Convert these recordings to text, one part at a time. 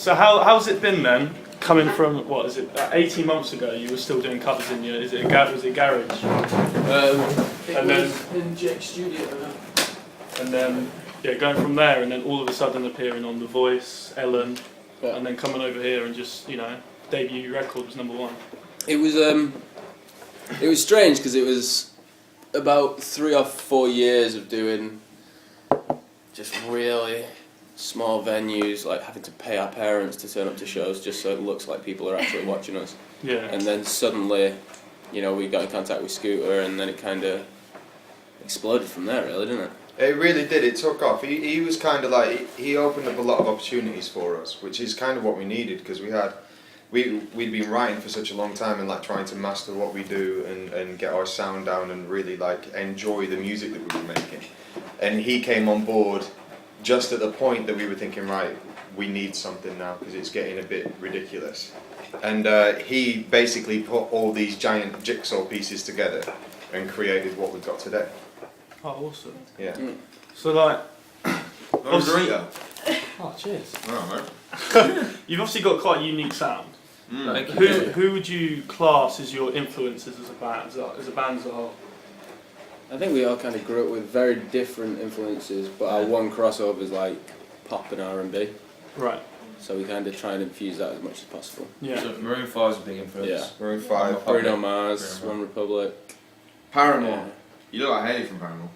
So how's it been then? Coming from, what is it, 18 months ago you were still doing covers in your, was it Garage? It And was in Jake's studio. And then, yeah, going from there and then all of a sudden appearing on The Voice, Ellen, and then coming over here and just, you know, debut record was #1. It was strange because it was about 3 or 4 years of doing just really small venues, like having to pay our parents to turn up to shows just so it looks like people are actually watching us. Yeah. And then suddenly, you know, we got in contact with Scooter, and then it kind of exploded from there, really, didn't it? It really did. It took off. He was kind of like, he opened up a lot of opportunities for us, which is kind of what we needed, because we'd been writing for such a long time and like trying to master what we do and get our sound down and really like enjoy the music that we were making. And he came on board just at the point that we were thinking, right, we need something now because it's getting a bit ridiculous. And he basically put all these giant jigsaw pieces together and created what we've got today. Oh, awesome. Yeah. So like, Margarita. oh cheers. Oh, You've obviously got quite a unique sound. Like, Who would you class as your influences as a band as a whole? I think we all kind of grew up with very different influences, but our one crossover is like pop and R&B. Right. So we kind of try and infuse that as much as possible. Yeah. So Maroon 5 is a big influence. Yeah. Maroon 5. Bruno Mars, One Republic. Paramore. Yeah. You look like Haley from Paramore.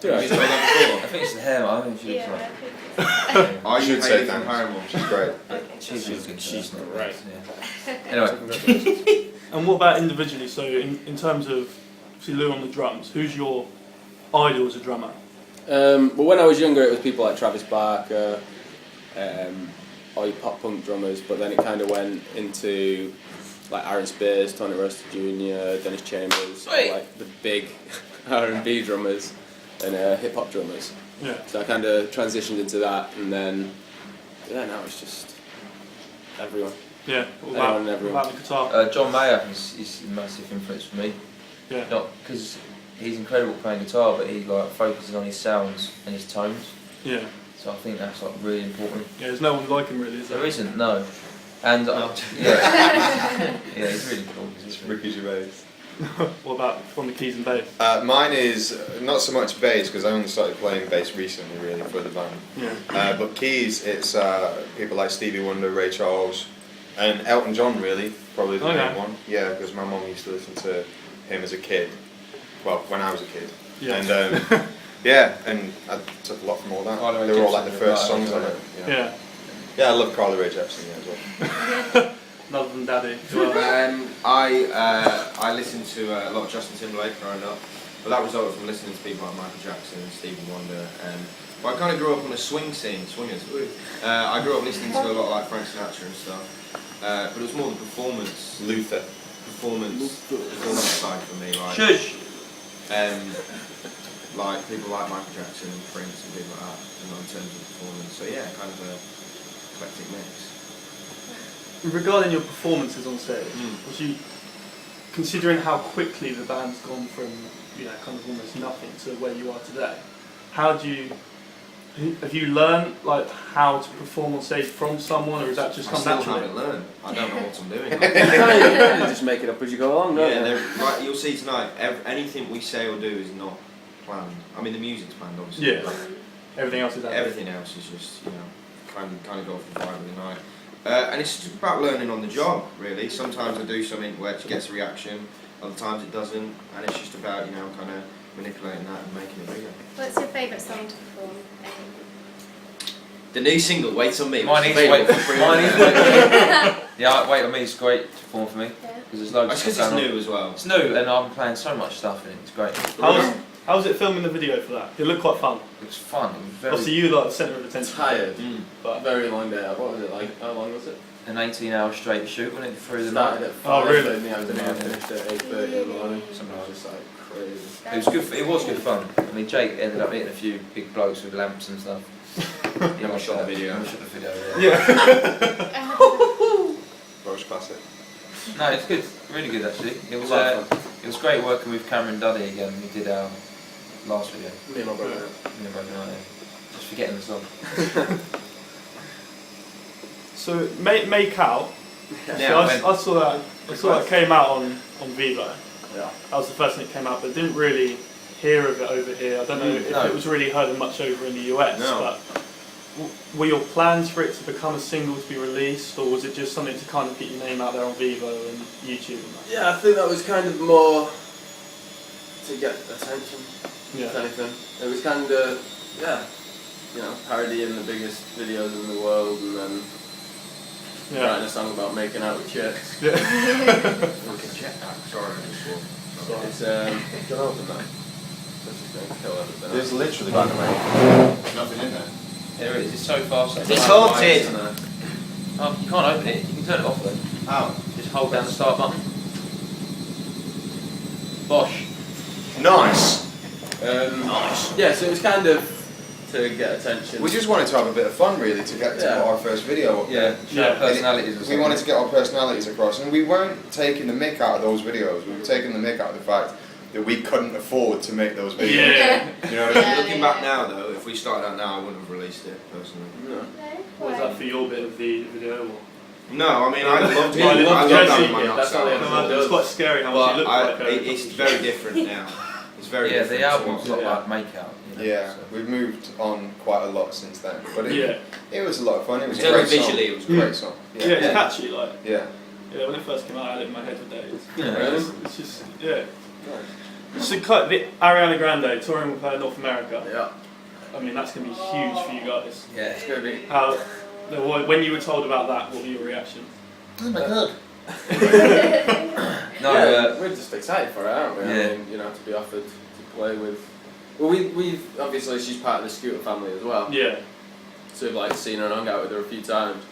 Do I? You told that I think it's the hair, man. I think she looks like. before. Are you should say Haley that. from Paramore? She's great. She's not Right. Yeah. Anyway, And what about individually? So in terms of, see Lou on the drums, who's your idol as a drummer? Well, when I was younger, it was people like Travis Barker, all your pop punk drummers, but then it kind of went into like Aaron Spears, Tony Roster Jr., Dennis Chambers, like the big R&B drummers and hip hop drummers. Yeah. So I kind of transitioned into that, and then now it's just everyone. Yeah. Anyone and everyone. About the guitar. John Mayer is a massive influence for me. Yeah. Not because he's incredible playing guitar, but he like focuses on his sounds and his tones. Yeah. So I think that's like really important. Yeah. There's no one like him really, is there? There isn't, no. And yeah, he's really cool. It's Ricky Gervais. What about on the keys and bass? Mine is not so much bass, because I only started playing bass recently really for the band. Yeah. But keys, it's people like Stevie Wonder, Ray Charles, and Elton John really, probably the main one. Yeah, because my mum used to listen to him as a kid. Well, when I was a kid. Yeah. And yeah, and I took a lot from all that. Carly They Rae were all like the Jepsen, first right, songs on it. Yeah. Yeah, I love Carly Rae Jepsen as well. Other than Daddy. I listened to a lot of Justin Timberlake growing up, but that resulted from listening to people like Michael Jackson and Stevie Wonder. But I kind of grew up on a swing scene, swingers. I grew up listening to a lot of like Frank Sinatra and stuff, but it was more the performance side for me. Like, Shush! like people like Michael Jackson and Prince and people like that, in terms of performance. So yeah, kind of a eclectic mix. Regarding your performances on stage, was you considering how quickly the band's gone from, you know, kind of almost nothing to where you are today? Have you learned like how to perform on stage from someone, or is that just come naturally? I still haven't learned. I don't know what I'm doing. You just make it up as you go along, don't you? Yeah, right, you'll see tonight, anything we say or do is not planned. I mean, the music's planned, obviously. Yeah. Everything else is out. Everything else is just, you know, kind of go off the vibe of the night. And it's just about learning on the job, really. Sometimes I do something where it gets a reaction, other times it doesn't, and it's just about, you know, kind of manipulating that and making it bigger. What's your favourite song to perform? The new single, Wait On Me. Mine is available Wait. for free Mine on is there. Wait. Yeah, Wait On Me is great to perform for me. Yeah. Because there's loads That's of because stuff it's going on. new as well. It's new, and I'm playing so much stuff in it. It's great. How was it filming the video for that? It looked quite fun. It was fun. It was very Obviously, you were like the centre of attention. Tired. But Very long day. What was it like? How long was it? an 18-hour straight shoot, wasn't it, through the Started night? at Oh, 5, really? and I was in there, finished at 8:30 in the morning. Something like Just like crazy. It was good. It was good fun. I mean, Jake ended up hitting a few big blokes with lamps and stuff. Yeah, we shot the video. We shot the video. Yeah. Welsh classic. No, it's good. Really good actually. It was it was great working with Cameron Duddy again. We did our last video. Me and my brother. Just forgetting the song. So Make Out. Now, So I saw that. I saw that came out on Vivo. Yeah. That was the first thing that came out, but didn't really hear of it over here. I don't know if it was really heard much over in the US. No. But were your plans for it to become a single to be released, or was it just something to kind of get your name out there on Vivo and YouTube and that? Yeah, I think that was kind of more to get attention, Yeah. if anything. It was kind of, parodying the biggest videos in the world and then writing a song about making out with chicks. Yeah. fucking jetpack. Sorry, I just swore. It's, don't open that. That's just going to kill everything. There's literally, by the way, nothing in there. There it is. It's so fast. It's haunted. Oh, you can't open it. You can turn it off though. How? Just hold down the start button. Bosh. Nice. Nice. Yeah, so it was kind of to get attention. We just wanted to have a bit of fun, really, to get to Yeah. our first video up there. Yeah. Show personalities or We something. wanted to get our personalities across, and we weren't taking the mick out of those videos. We were taking the mick out of the fact that we couldn't afford to make those videos. Yeah. You know what I mean? Yeah. Looking back now, though, if we started out now, I wouldn't have released it personally. No. No? What was Why? that for your bit of the video? Or? No, I mean I loved it. Yeah, I loved Jesse, having my yeah, nuts that's not the out. end No, of it's quite scary how much But you look like. it's very different now. It's very Yeah, different. the album's to not what- like Make Out. You know, Yeah, so. we've moved on quite a lot since then. But Yeah. it was a lot of fun. It was a Certainly great song. visually, it was a great song. Yeah, it's Yeah. catchy. Like, Yeah. yeah, when it first came out, I had it in my head for days. Really? It's just, yeah. So, the Ariana Grande touring with her North America. Yeah. I mean, that's going to be huge for you guys. Yeah. It's going to be. How, when you were told about that, what were your reaction? Oh my god. No, We're just excited for it, aren't we? Yeah. I mean, to be offered to play with. Well, we've obviously she's part of the Scooter family as well. Yeah. So we've seen her and hung out with her a few times.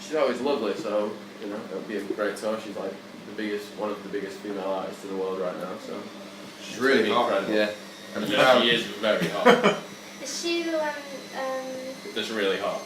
She's always lovely, so it'll be a great tour. She's like one of the biggest female artists in the world right now. So She's really hot. incredible. yeah. And Yeah. she is very hot. Is she the one, Just really hot.